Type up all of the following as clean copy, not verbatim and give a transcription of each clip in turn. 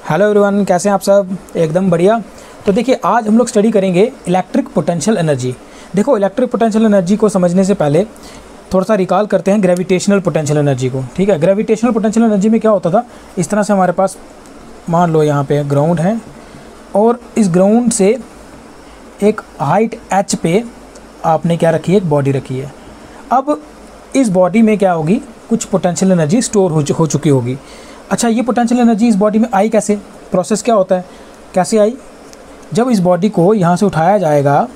Hello everyone, कैसे हैं आप सब? एकदम बढ़िया। तो देखिए, आज हम लोग स्टडी करेंगे इलेक्ट्रिक पोटेंशियल एनर्जी। देखो, इलेक्ट्रिक पोटेंशियल एनर्जी को समझने से पहले थोड़ा सा रिकॉल करते हैं ग्रेविटेशनल पोटेंशियल एनर्जी को। ठीक है, ग्रेविटेशनल पोटेंशियल एनर्जी में क्या होता था, इस तरह से हमारे पास मान लो यहाँ पे ग्राउंड है और इस ग्राउंड से एक हाइट h पे आपने क्या रखी है, एक बॉडी रखी है। अब इस बॉडी में क्या होगी, कुछ पोटेंशियल एनर्जी स्टोर हो चुकी होगी। अच्छा, ये पोटेंशियल एनर्जी इस बॉडी में आई कैसे? प्रोसेस क्या होता है, कैसे आई? जब इस बॉडी को यहाँ से उठाया जाएगा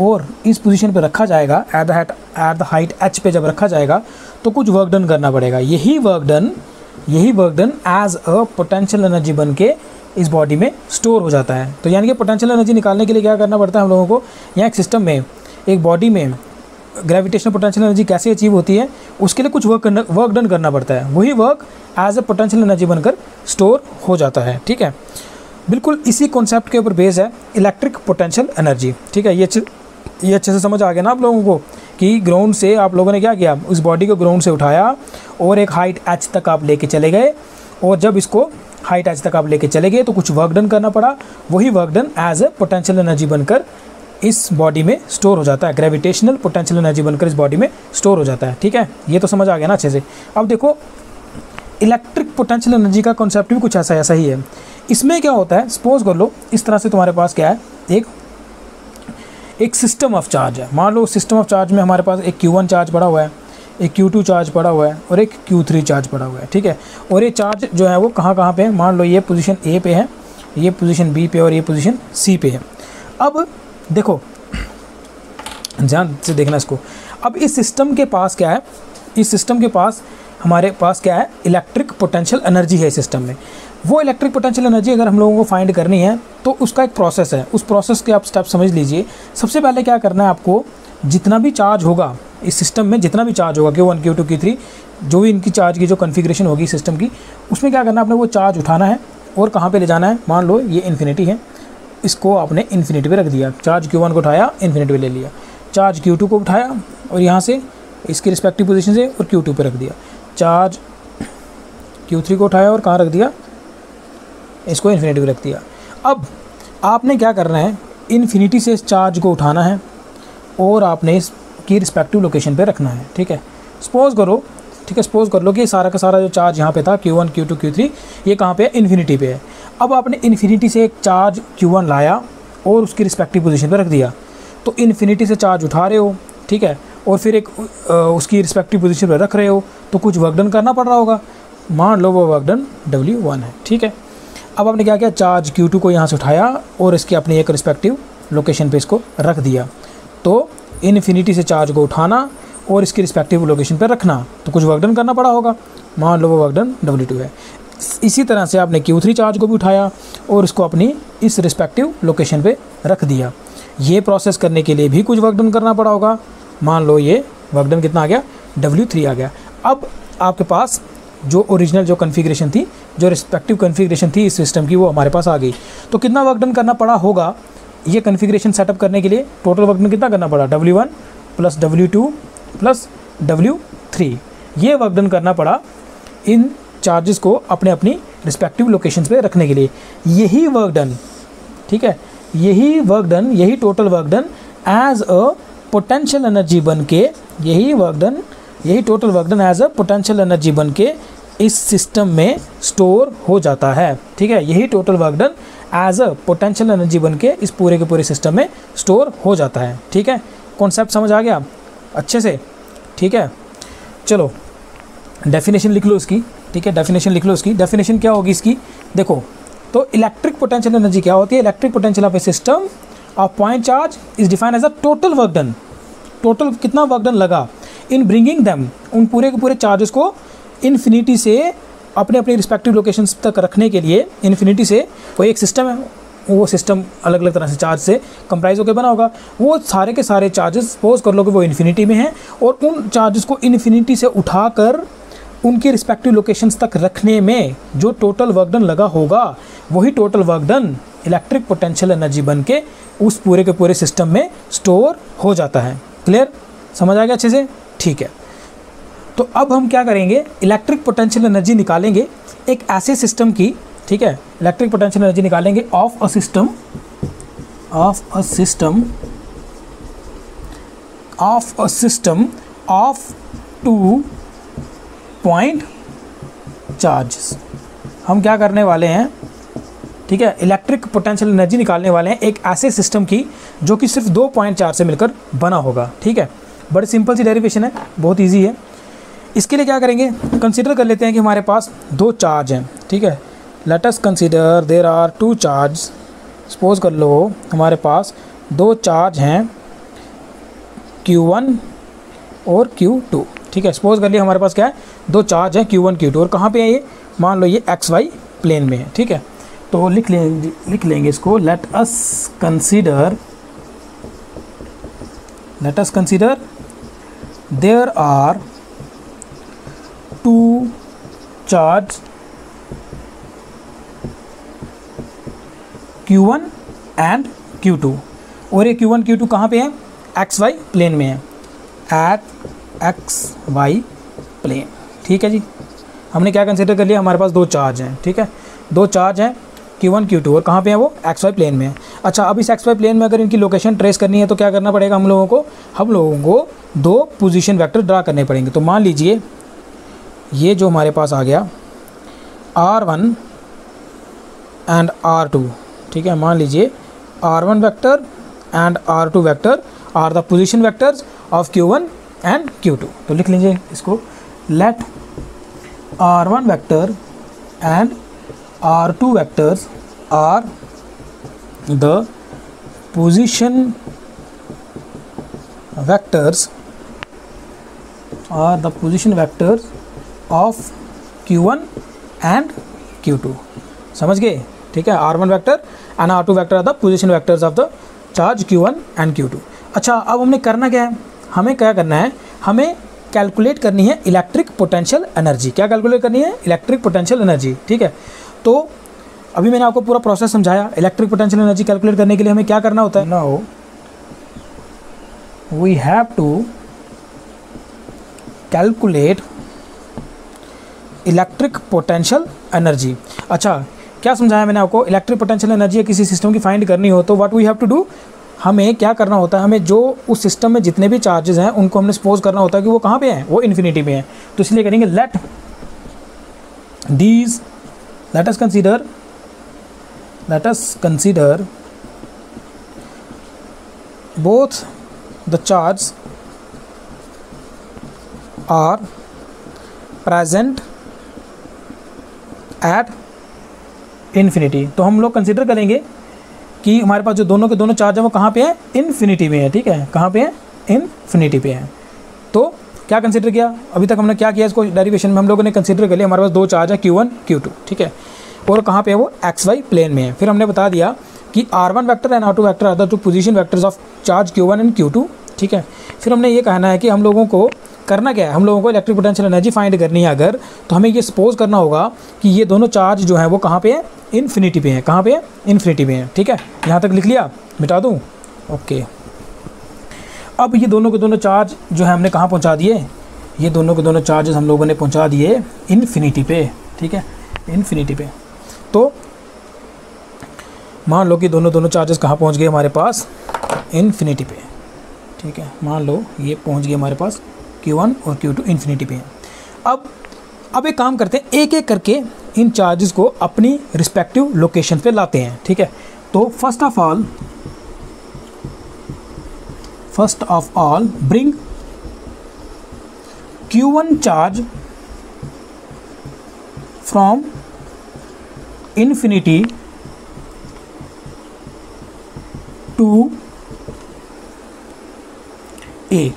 और इस पोजीशन पे रखा जाएगा, एट द हाइट h पे जब रखा जाएगा तो कुछ वर्क डन करना पड़ेगा। यही work done as a potential energy बन के इस बॉडी में स्टोर हो जाता है। तो यानी कि पोटेंशियल एनर्जी निकालने के लिए क्या करना पड़ता है हम लोगों को, यहाँ एक सिस्टम में, एक बॉडी में ग्रेविटेशनल पोटेंशियल एनर्जी कैसे अचीव होती है, उसके लिए कुछ वर्क डन करना पड़ता है। वही work as a potential energy बनकर स्टोर हो जाता है। ठीक है, बिल्कुल इसी कॉन्सेप्ट के ऊपर बेस है इलेक्ट्रिक पोटेंशियल एनर्जी। ठीक है, ये अच्छे से समझ आ गया ना आप लोगों को कि ग्राउंड से आप लोगों ने क्या किया, उस बॉडी को ग्राउंड से उठाया और एक हाइट h तक आप लेके चले गए, और जब इसको हाइट h तक आप लेके चले गए तो कुछ वर्क डन करना पड़ा। वही work done as a potential energy बनकर इस बॉडी में स्टोर हो जाता है। ग्रेविटेशनल पोटेंशियल एनर्जी बनकर इस बॉडी में स्टोर हो जाता है। ठीक है, ये तो समझ आ गया ना अच्छे से। अब देखो, इलेक्ट्रिक पोटेंशियल एनर्जी का कॉन्सेप्ट भी कुछ ऐसा ही है। इसमें क्या होता है, सपोज कर लो इस तरह से तुम्हारे पास क्या है, एक सिस्टम ऑफ चार्ज है। मान लो सिस्टम ऑफ चार्ज में हमारे पास एक Q1 चार्ज पड़ा हुआ है, एक Q2 चार्ज पड़ा हुआ है और एक Q3 चार्ज पड़ा हुआ है। ठीक है, और ये चार्ज जो है वो कहाँ पे है, मान लो ये पोजीशन A पे है, ये पोजीशन B पे और ये पोजीशन C पे है। अब देखो, ध्यान से देखना इसको। अब इस सिस्टम के पास क्या है, इस सिस्टम के पास हमारे पास क्या है, इलेक्ट्रिक पोटेंशियल एनर्जी है इस सिस्टम में। वो इलेक्ट्रिक पोटेंशियल एनर्जी अगर हम लोगों को फाइंड करनी है तो उसका एक प्रोसेस है। उस प्रोसेस के आप स्टेप समझ लीजिए। सबसे पहले क्या करना है आपको, जितना भी चार्ज होगा इस सिस्टम में, जितना भी चार्ज होगा Q1 Q2 Q3, जो भी इनकी चार्ज की जो कन्फिग्रेशन होगी सिस्टम की, उसमें क्या करना है, आपने वो चार्ज उठाना है और कहाँ पे ले जाना है। मान लो ये इन्फिनिटी है, इसको आपने इन्फिनिटी पे रख दिया। चार्ज Q1 को उठाया, इन्फिनिटी पे ले लिया। चार्ज Q2 को उठाया और यहाँ से इसकी रिस्पेक्टिव पोजीशन से और Q2 पे रख दिया। चार्ज Q3 को उठाया और कहाँ रख दिया, इसको इन्फिनिटी पे रख दिया। अब आपने क्या करना है, इन्फिनिटी से इस चार्ज को उठाना है और आपने इसकी रिस्पेक्टिव लोकेशन पे रखना है। ठीक है, सपोज कर लो कि सारा का सारा जो चार्ज यहाँ पे था Q1 Q2 Q3, ये कहाँ पे है, इन्फिनिटी पे है। अब आपने इन्फिनिटी से एक चार्ज Q1 लाया और उसकी रिस्पेक्टिव पोजीशन पे रख दिया। तो इन्फिनिटी से चार्ज उठा रहे हो, ठीक है, और फिर एक उसकी रिस्पेक्टिव पोजीशन पे रख रहे हो, तो कुछ वर्क डन करना पड़ रहा होगा। मान लो वो वर्क डन W1 है। ठीक है, अब आपने क्या किया, चार्ज Q2 को यहाँ से उठाया और इसकी अपनी एक रिस्पेक्टिव लोकेशन पे इसको रख दिया। तो इन्फिनिटी से चार्ज को उठाना और इसकी रिस्पेक्टिव लोकेशन पे रखना, तो कुछ वर्क डन करना पड़ा होगा। मान लो वो वर्क डन W2 है। इसी तरह से आपने Q3 चार्ज को भी उठाया और इसको अपनी इस रिस्पेक्टिव लोकेशन पे रख दिया। ये प्रोसेस करने के लिए भी कुछ वर्क डन करना पड़ा होगा। मान लो ये वर्क डन कितना आ गया, W3 आ गया। अब आपके पास जो ओरिजिनल जो कन्फिग्रेशन थी, जो रिस्पेक्टिव कन्फिग्रेशन थी इस सिस्टम की, वो हमारे पास आ गई। तो कितना वर्क डन करना पड़ा होगा ये कन्फिग्रेशन सेटअप करने के लिए? टोटल वर्क डन कितना करना पड़ा, W1 plus W2 plus W3। ये वर्क डन करना पड़ा इन चार्जेस को अपने अपनी रिस्पेक्टिव लोकेशंस पे रखने के लिए। यही वर्क डन, ठीक है, यही वर्क डन, यही total work done as a potential energy बन के, यही total work done as a potential energy बन के इस सिस्टम में स्टोर हो जाता है। ठीक है, यही total work done as a potential energy बन के इस पूरे के पूरे सिस्टम में स्टोर हो जाता है। ठीक है, कॉन्सेप्ट समझ आ गया अच्छे से? ठीक है, चलो डेफिनेशन लिख लो इसकी। ठीक है, डेफिनेशन लिख लो इसकी। डेफिनेशन क्या होगी इसकी, देखो, तो इलेक्ट्रिक पोटेंशियल एनर्जी क्या होती है, electric potential of a system of point charge is defined as a total work done. Total कितना वर्क डन लगा इन ब्रिंगिंग देम, उन पूरे के पूरे चार्जेस को इन्फिनिटी से अपने अपने रिस्पेक्टिव लोकेशंस तक रखने के लिए। इन्फिनिटी से कोई एक सिस्टम है, वो सिस्टम अलग अलग तरह से चार्ज से कंप्राइज होकर बना होगा। वो सारे के सारे चार्जेस सपोज कर लो कि वो इन्फिनिटी में हैं, और उन चार्जेस को इन्फिनिटी से उठाकर उनके रिस्पेक्टिव लोकेशंस तक रखने में जो टोटल वर्क डन लगा होगा, वही total work done electric potential energy बन के उस पूरे के पूरे सिस्टम में स्टोर हो जाता है। क्लियर, समझ आ गया अच्छे से? ठीक है, तो अब हम क्या करेंगे, इलेक्ट्रिक पोटेंशियल एनर्जी निकालेंगे एक ऐसे सिस्टम की ठीक है, इलेक्ट्रिक पोटेंशियल एनर्जी निकालेंगे of a system of 2 point charges. हम क्या करने वाले हैं, ठीक है, इलेक्ट्रिक पोटेंशियल एनर्जी निकालने वाले हैं एक ऐसे सिस्टम की जो कि सिर्फ 2 पॉइंट चार्ज से मिलकर बना होगा। ठीक है, बड़ी सिंपल सी डेरिवेशन है, बहुत इजी है। इसके लिए क्या करेंगे, कंसीडर कर लेते हैं कि हमारे पास 2 चार्ज हैं। ठीक है, let us consider there are 2 charge. Suppose कर लो हमारे पास 2 चार्ज हैं Q1 और Q2। ठीक है, सपोज कर लिया हमारे पास क्या है, 2 चार्ज हैं Q1 Q2 और कहाँ पे है ये, मान लो ये XY प्लेन में है। ठीक है, तो लिख लेंगे इसको, let us consider there are 2 charge Q1 and Q2 और ये Q1 Q2 कहाँ पे है, XY प्लेन में है, एट XY प्लेन। ठीक है जी, हमने क्या कंसीडर कर लिया, हमारे पास 2 चार्ज हैं। ठीक है, 2 चार्ज हैं Q1 Q2 और कहाँ पे है वो, XY प्लेन में है। अच्छा, अब इस XY प्लेन में अगर इनकी लोकेशन ट्रेस करनी है तो क्या करना पड़ेगा हम लोगों को 2 पोजीशन वेक्टर ड्रा करने पड़ेंगे। तो मान लीजिए ये जो हमारे पास आ गया R1 एंड R2। ठीक है, मान लीजिए R1 vector and R2 vector are the position vectors of Q1 and Q2। तो लिख लीजिए इसको, late R1 vector and R2 vectors are the position vectors of Q1 and Q2। समझ गए? ठीक है, R1 vector and R2 vector are the position vectors of the charge Q1 and Q2। अच्छा, अब हमने करना क्या है, हमें क्या करना है, हमें कैलकुलेट करनी है इलेक्ट्रिक पोटेंशियल एनर्जी। क्या कैलकुलेट करनी है, इलेक्ट्रिक पोटेंशियल एनर्जी। ठीक है, तो अभी मैंने आपको पूरा प्रोसेस समझाया। इलेक्ट्रिक पोटेंशियल एनर्जी कैलकुलेट करने के लिए हमें क्या करना होता है, now we have to calculate electric potential energy. अच्छा, क्या समझाया मैंने आपको, इलेक्ट्रिक पोटेंशियल एनर्जी किसी सिस्टम की फाइंड करनी हो तो what we have to do, हमें क्या करना होता है, हमें जो उस सिस्टम में जितने भी चार्जेस हैं उनको हमने सपोज करना होता है कि वो कहाँ पे हैं, वो इन्फिनिटी में है। तो इसलिए करेंगे let us consider both the charge are present at infinity. तो हम लोग कंसीडर करेंगे कि हमारे पास जो दोनों के दोनों चार्ज हैं वो कहाँ पे हैं, इन्फिनिटी में है। ठीक है, कहाँ पे है, इन्फिनिटी पे है। तो क्या कंसीडर किया, अभी तक हमने क्या किया, इसको डेरिवेशन में हम लोगों ने कंसीडर कर लिया हमारे पास 2 चार्ज है Q1 Q2। ठीक है, और कहाँ पे है वो, XY प्लेन में है। फिर हमने बता दिया कि R1 vector and R2 vector are the 2 position vectors of charge Q1 and Q2। ठीक है, फिर हमने ये कहना है कि हम लोगों को करना क्या है, हम लोगों को इलेक्ट्रिक पोटेंशियल एनर्जी फाइंड करनी है अगर, तो हमें ये सपोज करना होगा कि ये दोनों चार्ज जो है वो कहाँ पे है, इन्फिनिटी पे है। कहाँ पे है, इन्फिनिटी पे है। ठीक है, यहाँ तक लिख लिया, मिटा दूँ, ओके। अब ये दोनों के दोनों चार्ज जो है हमने कहाँ पहुँचा दिए, ये दोनों के दोनों चार्जेस हम लोगों ने पहुँचा दिए इन्फिनिटी पे। ठीक है, इन्फिनिटी पे। तो मान लो कि दोनों चार्जेस कहाँ पहुँच गए हमारे पास, इन्फिनिटी पे। ठीक है, मान लो ये पहुँच गए हमारे पास Q1 और Q2 इन्फिनिटी पे हैं। अब एक काम करते हैं, एक एक करके इन चार्जेस को अपनी रिस्पेक्टिव लोकेशन पे लाते हैं। ठीक है, तो first of all bring Q1 charge from infinity to A।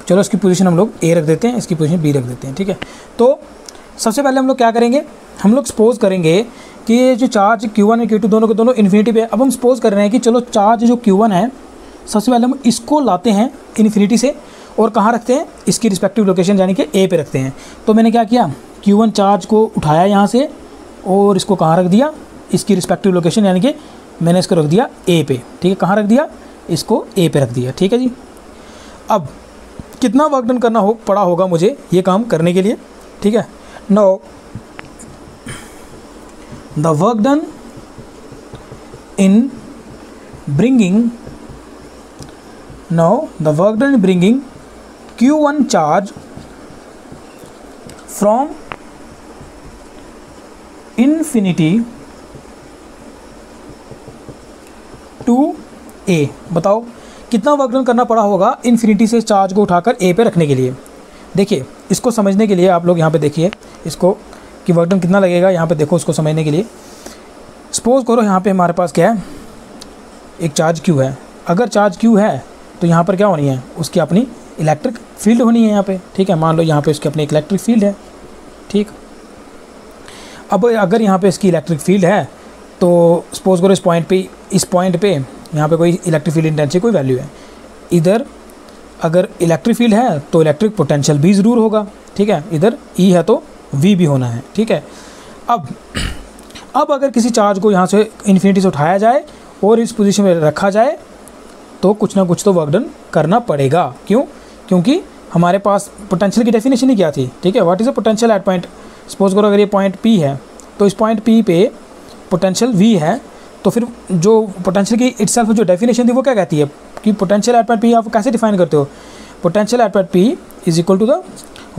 चलो इसकी पोजीशन हम लोग A रख देते हैं, इसकी पोजीशन B रख देते हैं। ठीक है, तो सबसे पहले हम लोग क्या करेंगे, हम लोग सपोज करेंगे कि ये जो चार्ज Q1 और Q2 दोनों के दोनों इन्फिनिटी पे है। अब हम सपोज कर रहे हैं कि चलो चार्ज जो Q1 है, सबसे पहले हम इसको लाते हैं इन्फिनिटी से और कहाँ रखते हैं, इसकी रिस्पेक्टिव लोकेशन यानी कि A पे रखते हैं। तो मैंने क्या किया, Q1 चार्ज को उठाया यहाँ से और इसको कहाँ रख दिया, इसकी रिस्पेक्टिव लोकेशन यानी कि मैंने इसको रख दिया A पे। ठीक है, कहाँ रख दिया, इसको A पे रख दिया। ठीक है जी, अब कितना वर्क डन करना पड़ा होगा मुझे ये काम करने के लिए। ठीक है, now the work done in bringing Q1 charge from infinity to A. बताओ कितना वर्क डन करना पड़ा होगा इन्फिनिटी से चार्ज को उठाकर ए पे रखने के लिए। देखिए इसको समझने के लिए आप लोग यहाँ पे देखिए इसको कि वर्क डन कितना लगेगा। यहाँ पे देखो उसको समझने के लिए सपोज करो यहाँ पे हमारे पास क्या है, एक चार्ज Q है। अगर चार्ज Q है तो यहाँ पर क्या होनी है, उसकी अपनी इलेक्ट्रिक फील्ड होनी है यहाँ पे, ठीक है। मान लो यहाँ पे उसकी अपनी इलेक्ट्रिक फील्ड है, ठीक। अब अगर यहाँ पे इसकी इलेक्ट्रिक फील्ड है तो सपोज करो इस पॉइंट पे यहाँ पे कोई इलेक्ट्रिक फील्ड इंटेंसिटी कोई वैल्यू है। इधर अगर इलेक्ट्रिक फील्ड है तो इलेक्ट्रिक पोटेंशियल भी ज़रूर होगा, ठीक है। इधर E है तो V भी होना है, ठीक है। अब अगर किसी चार्ज को यहाँ से इन्फिनिटी से उठाया जाए और इस पोजीशन में रखा जाए तो कुछ ना कुछ तो वर्क डन करना पड़ेगा। क्यों? क्योंकि हमारे पास पोटेंशियल की डेफिनेशन ही क्या थी, ठीक है। What is a potential at point, suppose करो अगर ये पॉइंट P है तो इस पॉइंट P पे पोटेंशियल V है, तो फिर जो पोटेंशियल की इटसेल्फ जो डेफिनेशन थी वो क्या कहती है कि पोटेंशियल एट पॉइंट P आप कैसे डिफाइन करते हो, potential at point P is equal to the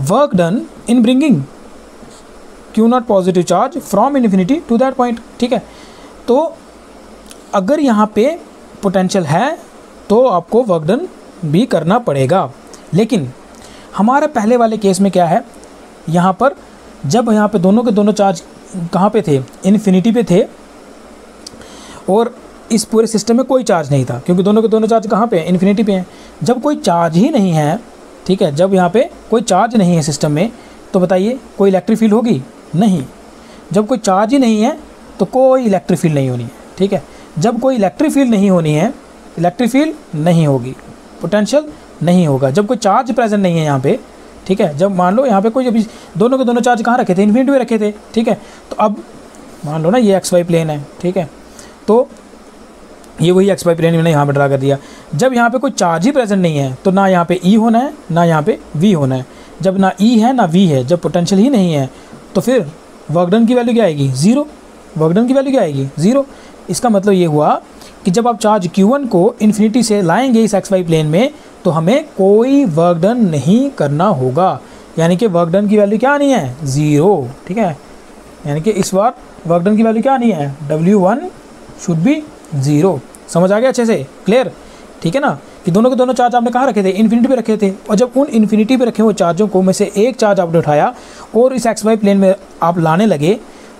work done in bringing Q0 positive charge from infinity to that point, ठीक है। तो अगर यहाँ पे पोटेंशियल है तो आपको वर्क डन भी करना पड़ेगा। लेकिन हमारे पहले वाले केस में क्या है, यहाँ पर जब यहाँ पे दोनों के दोनों चार्ज कहाँ पे थे, इन्फिनिटी पे थे, और इस पूरे सिस्टम में कोई चार्ज नहीं था क्योंकि दोनों के दोनों चार्ज कहाँ पे हैं, इन्फिनिटी पे हैं। जब कोई चार्ज ही नहीं है, ठीक है, जब यहाँ पे कोई चार्ज नहीं है सिस्टम में, तो बताइए कोई इलेक्ट्रिक फील्ड होगी? नहीं। जब कोई चार्ज ही नहीं है तो कोई इलेक्ट्रिक फील्ड नहीं होनी है, ठीक है। जब कोई इलेक्ट्रिक फील्ड नहीं होनी है, इलेक्ट्रिक फील्ड नहीं होगी, पोटेंशियल नहीं होगा। जब कोई चार्ज प्रेजेंट नहीं है यहाँ पे, ठीक है, जब मान लो यहाँ पे कोई अभी दोनों के दोनों चार्ज कहाँ रखे थे, इन्फिनिटी में रखे थे, ठीक है। तो अब मान लो ना ये XY प्लेन है, ठीक है, तो ये वही XY प्लेन मैंने यहाँ पर ड्रा कर दिया। जब यहाँ पे कोई चार्ज ही प्रेजेंट नहीं है तो ना यहाँ पे E होना है ना यहाँ पे V होना है। जब ना E है ना V है, जब पोटेंशियल ही नहीं है तो फिर वर्क डन की वैल्यू क्या आएगी? ज़ीरो। वर्क डन की वैल्यू क्या आएगी? ज़ीरो। इसका मतलब ये हुआ कि जब आप चार्ज Q1 को इन्फिनिटी से लाएंगे इस XY प्लेन में तो हमें कोई वर्क डन नहीं करना होगा, यानी कि वर्क डन की वैल्यू क्या नहीं है? ज़ीरो, ठीक है। यानी कि इस बार वर्क डन की वैल्यू क्या नहीं है? W1 should be zero. समझ आ गया अच्छे से? क्लियर? ठीक है ना, कि दोनों के दोनों चार्ज आपने कहाँ रखे थे? इन्फिनिटी पे रखे थे। और जब उन इन्फिनिटी पे रखे हुए चार्जों को में से एक चार्ज आपने उठाया और इस XY प्लेन में आप लाने लगे,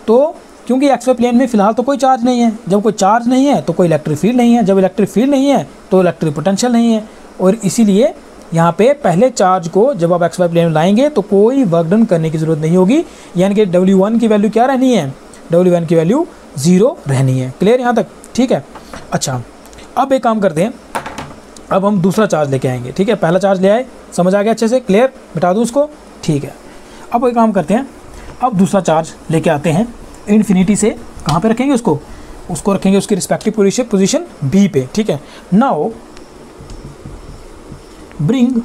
तो क्योंकि XY प्लेन में फ़िलहाल तो कोई चार्ज नहीं है, जब कोई चार्ज नहीं है तो कोई इलेक्ट्रिक फील्ड नहीं है, जब इलेक्ट्रिक फील्ड नहीं है तो इलेक्ट्रिक पोटेंशियल नहीं है। और इसीलिए यहाँ पे पहले चार्ज को जब आप XY प्लेन में लाएंगे तो कोई वर्क डन करने की ज़रूरत नहीं होगी, यानी कि W1 की वैल्यू क्या रहनी है? W1 की वैल्यू ज़ीरो रहनी है। क्लियर यहाँ तक? ठीक है। अच्छा, अब एक काम करते हैं, अब हम दूसरा चार्ज लेके आएंगे, ठीक है। पहला चार्ज ले आए, समझ आ गया अच्छे से? क्लियर? मिटा दूँ उसको? ठीक है। अब एक काम करते हैं, अब दूसरा चार्ज लेके आते हैं इन्फिनिटी से। कहाँ पे रखेंगे उसको रखेंगे उसकी रिस्पेक्टिव पोजीशन B पे, ठीक है। Now bring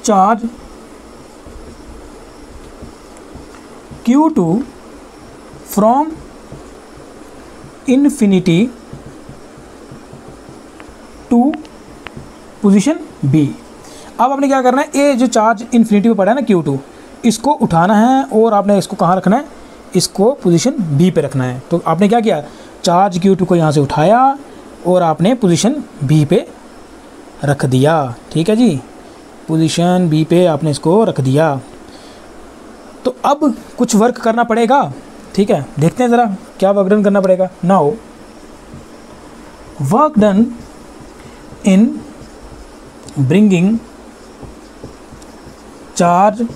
charge Q2 from infinity to position B। अब आपने क्या करना है, ये जो चार्ज इन्फिनिटी पे पड़ा है ना Q2, इसको उठाना है और आपने इसको कहाँ रखना है? इसको पोजीशन B पे रखना है। तो आपने क्या किया, चार्ज Q2 को यहाँ से उठाया और आपने पोजीशन B पे रख दिया, ठीक है जी। पोजीशन B पे आपने इसको रख दिया। तो अब कुछ वर्क करना पड़ेगा, ठीक है। देखते हैं ज़रा क्या वर्क डन करना पड़ेगा। Now work done in bringing charge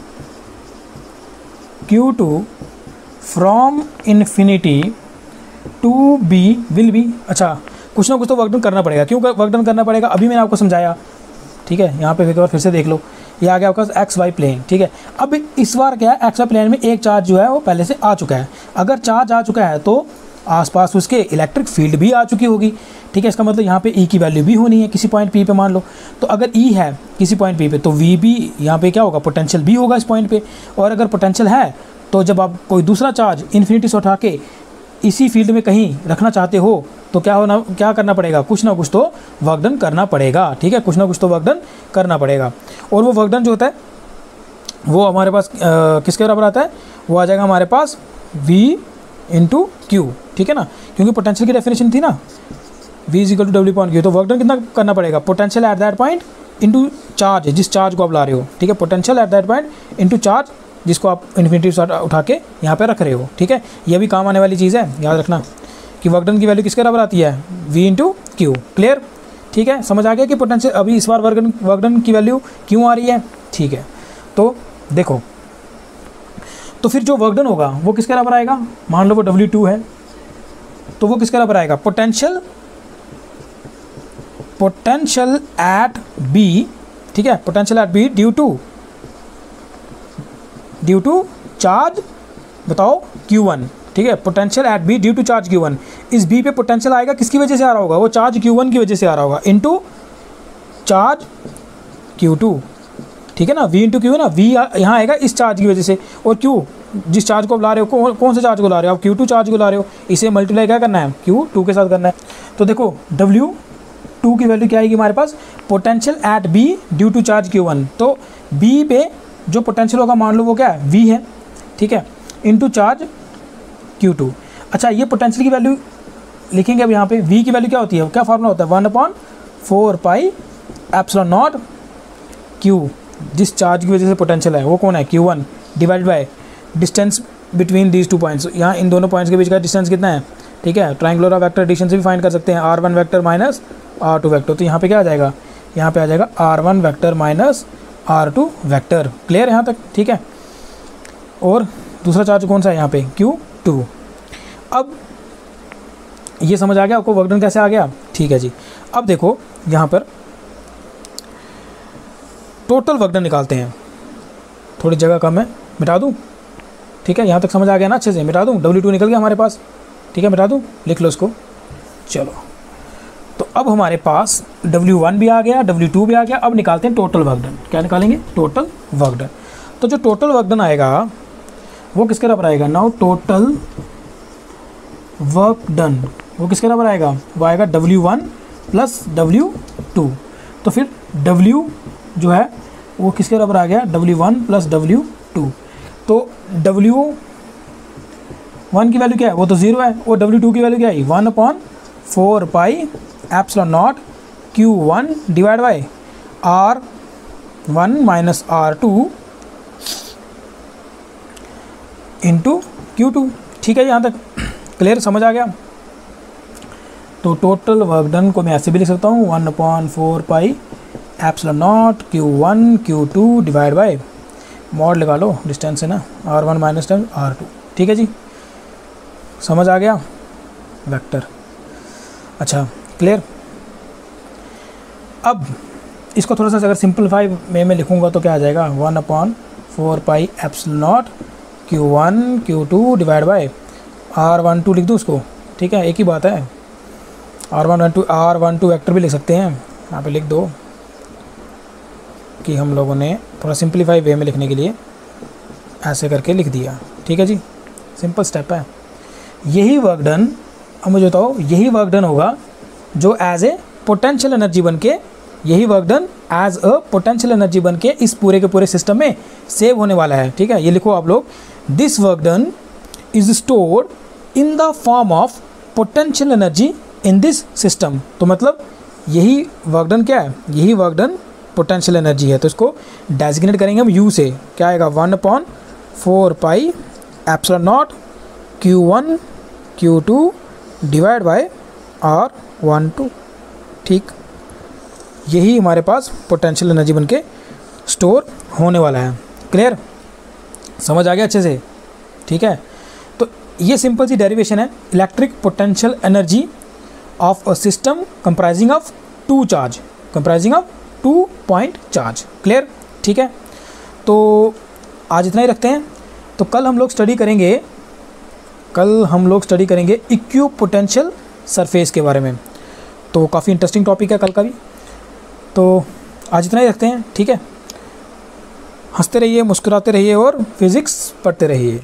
Q2 from infinity to B will be. अच्छा, कुछ ना कुछ तो वर्क डन करना पड़ेगा। क्यों वर्क डन करना पड़ेगा? अभी मैंने आपको समझाया, ठीक है। यहाँ पे एक बार फिर से देख लो, ये आ गया आपका XY प्लेन, ठीक है। अब इस बार क्या है, XY प्लेन में एक चार्ज जो है वो पहले से आ चुका है। अगर चार्ज आ चुका है तो आसपास उसके इलेक्ट्रिक फील्ड भी आ चुकी होगी, ठीक है। इसका मतलब यहाँ पे E की वैल्यू भी होनी है किसी पॉइंट P पे, मान लो। तो अगर E है किसी पॉइंट P पे तो V भी यहाँ पे क्या होगा, पोटेंशियल भी होगा इस पॉइंट पे। और अगर पोटेंशियल है तो जब आप कोई दूसरा चार्ज इन्फिनिटी से उठा के इसी फील्ड में कहीं रखना चाहते हो तो क्या करना पड़ेगा, कुछ ना कुछ तो वर्क डन करना पड़ेगा, ठीक है, कुछ ना कुछ तो वर्क डन करना पड़ेगा। और वो वर्क डन जो होता है वो हमारे पास किसके बराबर आता है, वो आ जाएगा हमारे पास V इंटू क्यू, ठीक है ना, क्योंकि पोटेंशियल की डेफिनेशन थी ना V is equal to W upon Q. तो वर्क डन कितना करना पड़ेगा, potential at that point into charge, जिस चार्ज को आप ला रहे हो, ठीक है, potential at that point into charge जिसको आप इन्फिनिटी से उठा के यहाँ पे रख रहे हो, ठीक है। ये भी काम आने वाली चीज़ है, याद रखना कि वर्क डन की वैल्यू किसके बराबर आती है, V इंटू क्यू। क्लियर, ठीक है, समझ आ गया कि पोटेंशियल अभी इस बार वर्क डन की वैल्यू क्यों आ रही है, ठीक है। तो देखो, तो फिर जो वर्क डन होगा वो किसके बराबर आएगा, मान लो वो W2 है तो वो किसके बराबर आएगा, पोटेंशियल एट B, ठीक है, potential at B due to charge, बताओ Q1, ठीक है, potential at B due to charge Q1। इस B पे पोटेंशियल आएगा किसकी वजह से आ रहा होगा, वो चार्ज Q1 की वजह से आ रहा होगा, इनटू चार्ज Q2, ठीक है ना, V इंटू क्यू ना, V यहाँ आएगा इस चार्ज की वजह से, और Q जिस चार्ज को आप ला रहे हो, कौन से चार्ज को ला रहे हो आप, Q2 चार्ज को ला रहे हो, इसे मल्टीप्लाई क्या करना है, Q2 के साथ करना है। तो देखो W2 की वैल्यू क्या आएगी हमारे पास, potential at B due to charge Q1। तो B पे जो पोटेंशियल होगा मान लो वो क्या है, V है, ठीक है, इनटू चार्ज Q2। अच्छा, ये पोटेंशियल की वैल्यू लिखेंगे अब यहाँ पे, V की वैल्यू क्या होती है, क्या फार्मूला होता है, 1/4 पाई एप्सिलॉन नॉट Q, जिस चार्ज की वजह से पोटेंशियल है वो कौन है, Q1, divide by distance between these two points. यहाँ इन दोनों पॉइंट्स के बीच का डिस्टेंस कितना है, ठीक है, ट्रायंगुलर वेक्टर एडिशन से भी फाइंड कर सकते हैं, R1 vector minus R2 vector. तो यहाँ पे क्या आ जाएगा, यहाँ पे आ जाएगा R1 vector minus R2 vector. Clear यहाँ तक, ठीक है। और दूसरा चार्ज कौन सा है यहाँ पे, Q2। अब ये समझ आ गया आपको वर्क डन कैसे आ गया, ठीक है जी। अब देखो यहाँ पर टोटल वर्क डन निकालते हैं, थोड़ी जगह कम है, मिटा दूँ, ठीक है, यहाँ तक समझ आ गया ना अच्छे से, मिटा दूँ, W2 निकल गया हमारे पास, ठीक है, मिटा दूँ, लिख लो इसको। चलो, तो अब हमारे पास W1 भी आ गया, W2 भी आ गया। अब निकालते हैं टोटल वर्क डन। क्या निकालेंगे, टोटल वर्क डन। तो जो टोटल वर्क डन आएगा वो किसके बराबर आएगा, नाउ टोटल वर्क डन वो किसके बराबर आएगा, वो आएगा W1 प्लस W2। तो फिर W जो है वो किसके बराबर आ गया, W1 प्लस W2। तो W1 की वैल्यू क्या है, वो तो 0 है, और W2 की वैल्यू क्या है, 1/4 pi epsilon not Q1 divide by R1 minus R2 into Q2। ठीक है, यहाँ तक क्लियर, समझ आ गया। तो टोटल वर्क डन को मैं ऐसे भी लिख सकता हूँ, 1/4 pi epsilon not Q1 Q2 divide by mod लगा लो, डिस्टेंस है ना, R1 माइनस R2। ठीक है जी, समझ आ गया वेक्टर। अच्छा, क्लियर। अब इसको थोड़ा सा अगर सिंपलीफाई में लिखूंगा तो क्या आ जाएगा, 1/4 pi epsilon not Q1 Q2 divide by R12 लिख दूँ उसको। ठीक है, एक ही बात है, R12 वेक्टर भी लिख सकते हैं, यहाँ पे लिख दो कि हम लोगों ने थोड़ा सिंपलीफाई वे में लिखने के लिए ऐसे करके लिख दिया। ठीक है जी, सिंपल स्टेप है। यही वर्क डन, अब मुझे बताओ, यही वर्क डन होगा जो एज ए पोटेंशियल एनर्जी बन के, यही work done as a potential energy बन के इस पूरे के पूरे सिस्टम में सेव होने वाला है। ठीक है, ये लिखो आप लोग, this work done is stored in the form of potential energy in this system. तो मतलब यही वर्क डन क्या है, यही वर्क डन पोटेंशियल एनर्जी है। तो इसको डेजिग्नेट करेंगे हम U से, क्या आएगा, 1/4 pi epsilon not Q1 Q2 divide by R12। ठीक, यही हमारे पास पोटेंशियल एनर्जी बन के स्टोर होने वाला है। क्लियर, समझ आ गया अच्छे से। ठीक है, तो ये सिंपल सी डेरिवेशन है, electric potential energy of a system comprising of 2 charge, comprising of 2 point charge. Clear, ठीक है, तो आज इतना ही रखते हैं। तो कल हम लोग स्टडी करेंगे इक्विपोटेंशियल सरफेस के बारे में। तो काफ़ी इंटरेस्टिंग टॉपिक है कल का भी। तो आज इतना ही रखते हैं, ठीक है। हंसते रहिए, मुस्कुराते रहिए और फिज़िक्स पढ़ते रहिए।